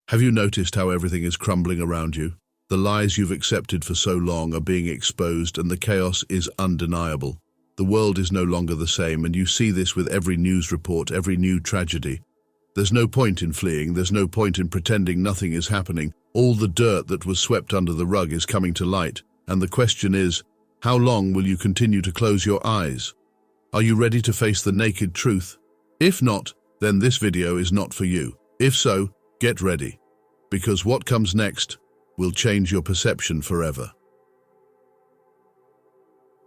Have you noticed how everything is crumbling around you? The lies you've accepted for so long are being exposed and the chaos is undeniable. The world is no longer the same, and you see this with every news report, every new tragedy. There's no point in fleeing, there's no point in pretending nothing is happening. All the dirt that was swept under the rug is coming to light, and the question is, how long will you continue to close your eyes? Are you ready to face the naked truth? If not, then this video is not for you. If so, get ready, because what comes next will change your perception forever.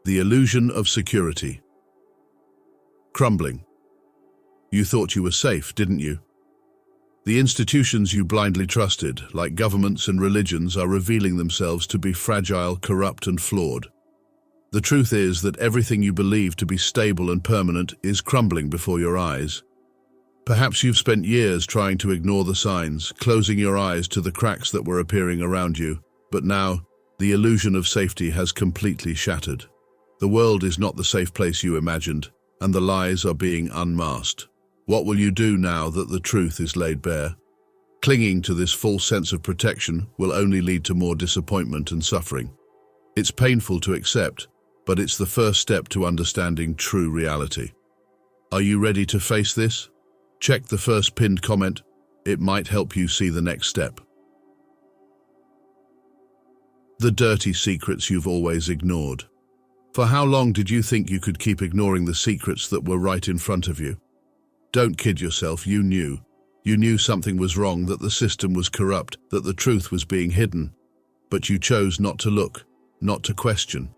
The illusion of security. Crumbling. You thought you were safe, didn't you? The institutions you blindly trusted, like governments and religions, are revealing themselves to be fragile, corrupt, and flawed. The truth is that everything you believe to be stable and permanent is crumbling before your eyes. Perhaps you've spent years trying to ignore the signs, closing your eyes to the cracks that were appearing around you, but now the illusion of safety has completely shattered. The world is not the safe place you imagined, and the lies are being unmasked. What will you do now that the truth is laid bare? Clinging to this false sense of protection will only lead to more disappointment and suffering. It's painful to accept, but it's the first step to understanding true reality. Are you ready to face this? Check the first pinned comment. It might help you see the next step. The dirty secrets you've always ignored. For how long did you think you could keep ignoring the secrets that were right in front of you? Don't kid yourself, you knew. You knew something was wrong, that the system was corrupt, that the truth was being hidden. But you chose not to look, not to question.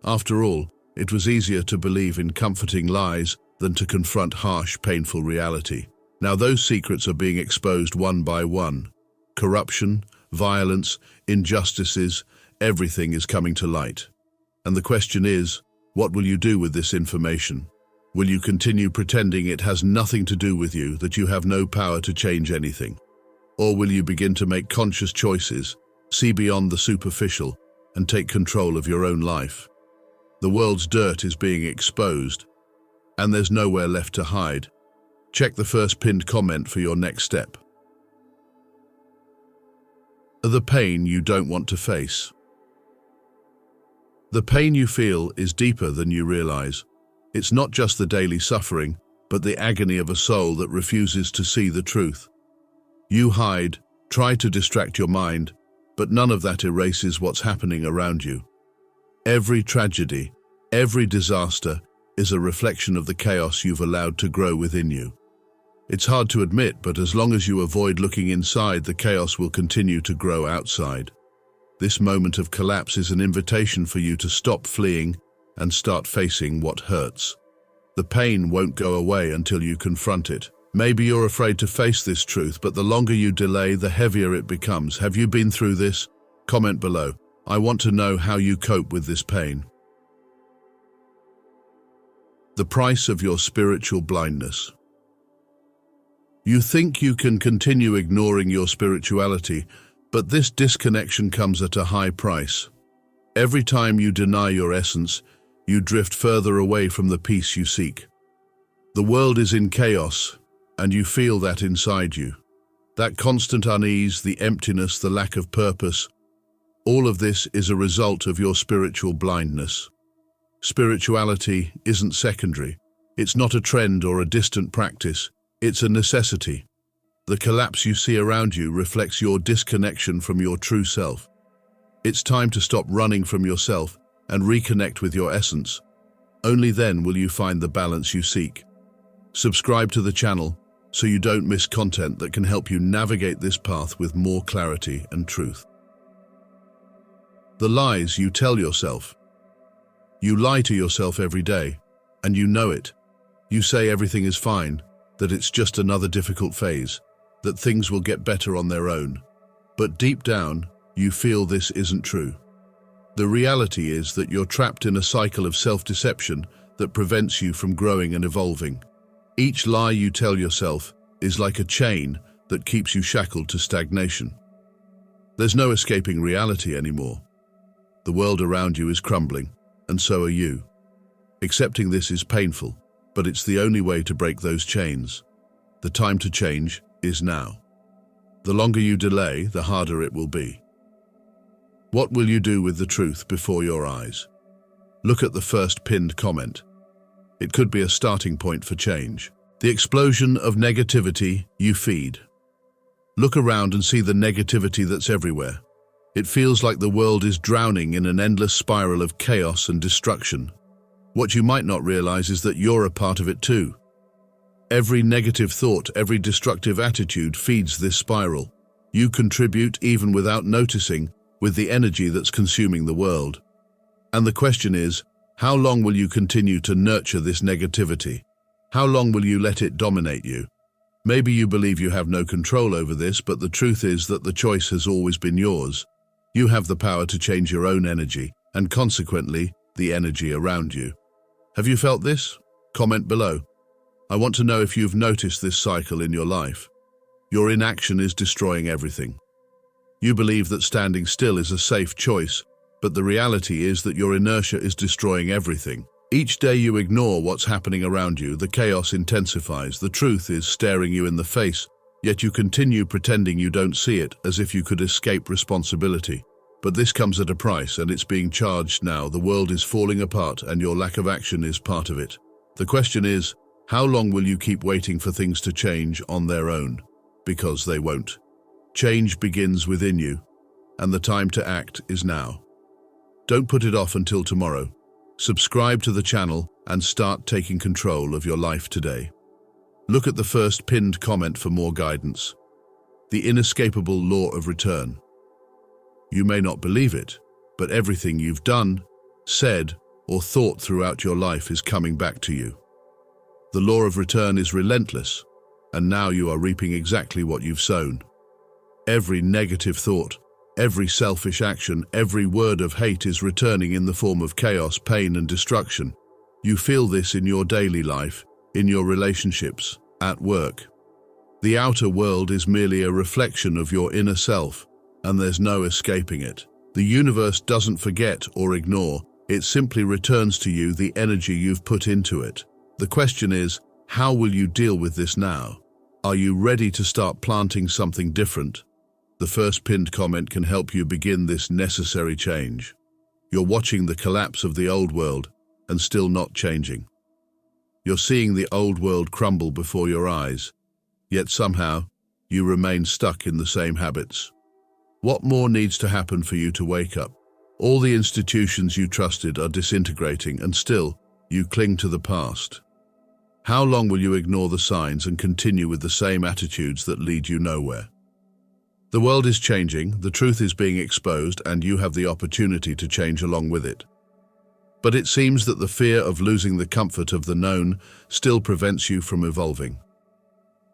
After all, it was easier to believe in comforting lies than to confront harsh, painful reality. Now those secrets are being exposed one by one. Corruption, violence, injustices, everything is coming to light. And the question is, what will you do with this information? Will you continue pretending it has nothing to do with you, that you have no power to change anything? Or will you begin to make conscious choices, see beyond the superficial, and take control of your own life? The world's dirt is being exposed, and there's nowhere left to hide. Check the first pinned comment for your next step. The pain you don't want to face. The pain you feel is deeper than you realize. It's not just the daily suffering, but the agony of a soul that refuses to see the truth. You hide, try to distract your mind, but none of that erases what's happening around you. Every tragedy, every disaster is a reflection of the chaos you've allowed to grow within you. It's hard to admit, but as long as you avoid looking inside, the chaos will continue to grow outside. This moment of collapse is an invitation for you to stop fleeing and start facing what hurts. The pain won't go away until you confront it. Maybe you're afraid to face this truth, but the longer you delay, the heavier it becomes. Have you been through this? Comment below. I want to know how you cope with this pain. The price of your spiritual blindness. You think you can continue ignoring your spirituality, but this disconnection comes at a high price. Every time you deny your essence, you drift further away from the peace you seek. The world is in chaos, and you feel that inside you. That constant unease, the emptiness, the lack of purpose, all of this is a result of your spiritual blindness. Spirituality isn't secondary. It's not a trend or a distant practice. It's a necessity. The collapse you see around you reflects your disconnection from your true self. It's time to stop running from yourself and reconnect with your essence. Only then will you find the balance you seek. Subscribe to the channel so you don't miss content that can help you navigate this path with more clarity and truth. The lies you tell yourself. You lie to yourself every day, and you know it. You say everything is fine, that it's just another difficult phase, that things will get better on their own. But deep down, you feel this isn't true. The reality is that you're trapped in a cycle of self-deception that prevents you from growing and evolving. Each lie you tell yourself is like a chain that keeps you shackled to stagnation. There's no escaping reality anymore. The world around you is crumbling, and so are you. Accepting this is painful, but it's the only way to break those chains. The time to change is now. The longer you delay, the harder it will be. What will you do with the truth before your eyes? Look at the first pinned comment. It could be a starting point for change. The explosion of negativity you feed. Look around and see the negativity that's everywhere. It feels like the world is drowning in an endless spiral of chaos and destruction. What you might not realize is that you're a part of it too. Every negative thought, every destructive attitude feeds this spiral. You contribute, even without noticing, with the energy that's consuming the world. And the question is, how long will you continue to nurture this negativity? How long will you let it dominate you? Maybe you believe you have no control over this, but the truth is that the choice has always been yours. You have the power to change your own energy, and consequently, the energy around you. Have you felt this? Comment below. I want to know if you've noticed this cycle in your life. Your inaction is destroying everything. You believe that standing still is a safe choice, but the reality is that your inertia is destroying everything. Each day you ignore what's happening around you, the chaos intensifies, the truth is staring you in the face, yet you continue pretending you don't see it, as if you could escape responsibility. But this comes at a price, and it's being charged now. The world is falling apart, and your lack of action is part of it. The question is, how long will you keep waiting for things to change on their own? Because they won't. Change begins within you, and the time to act is now. Don't put it off until tomorrow. Subscribe to the channel and start taking control of your life today. Look at the first pinned comment for more guidance. The inescapable law of return. You may not believe it, but everything you've done, said, or thought throughout your life is coming back to you. The law of return is relentless, and now you are reaping exactly what you've sown. Every negative thought, every selfish action, every word of hate is returning in the form of chaos, pain, and destruction. You feel this in your daily life, in your relationships, at work. The outer world is merely a reflection of your inner self, and there's no escaping it. The universe doesn't forget or ignore, it simply returns to you the energy you've put into it. The question is, how will you deal with this now? Are you ready to start planting something different? The first pinned comment can help you begin this necessary change. You're watching the collapse of the old world and still not changing. You're seeing the old world crumble before your eyes, yet somehow you remain stuck in the same habits. What more needs to happen for you to wake up? All the institutions you trusted are disintegrating, and still you cling to the past. How long will you ignore the signs and continue with the same attitudes that lead you nowhere? The world is changing, the truth is being exposed, and you have the opportunity to change along with it. But it seems that the fear of losing the comfort of the known still prevents you from evolving.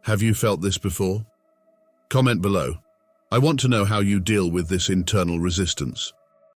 Have you felt this before? Comment below. I want to know how you deal with this internal resistance.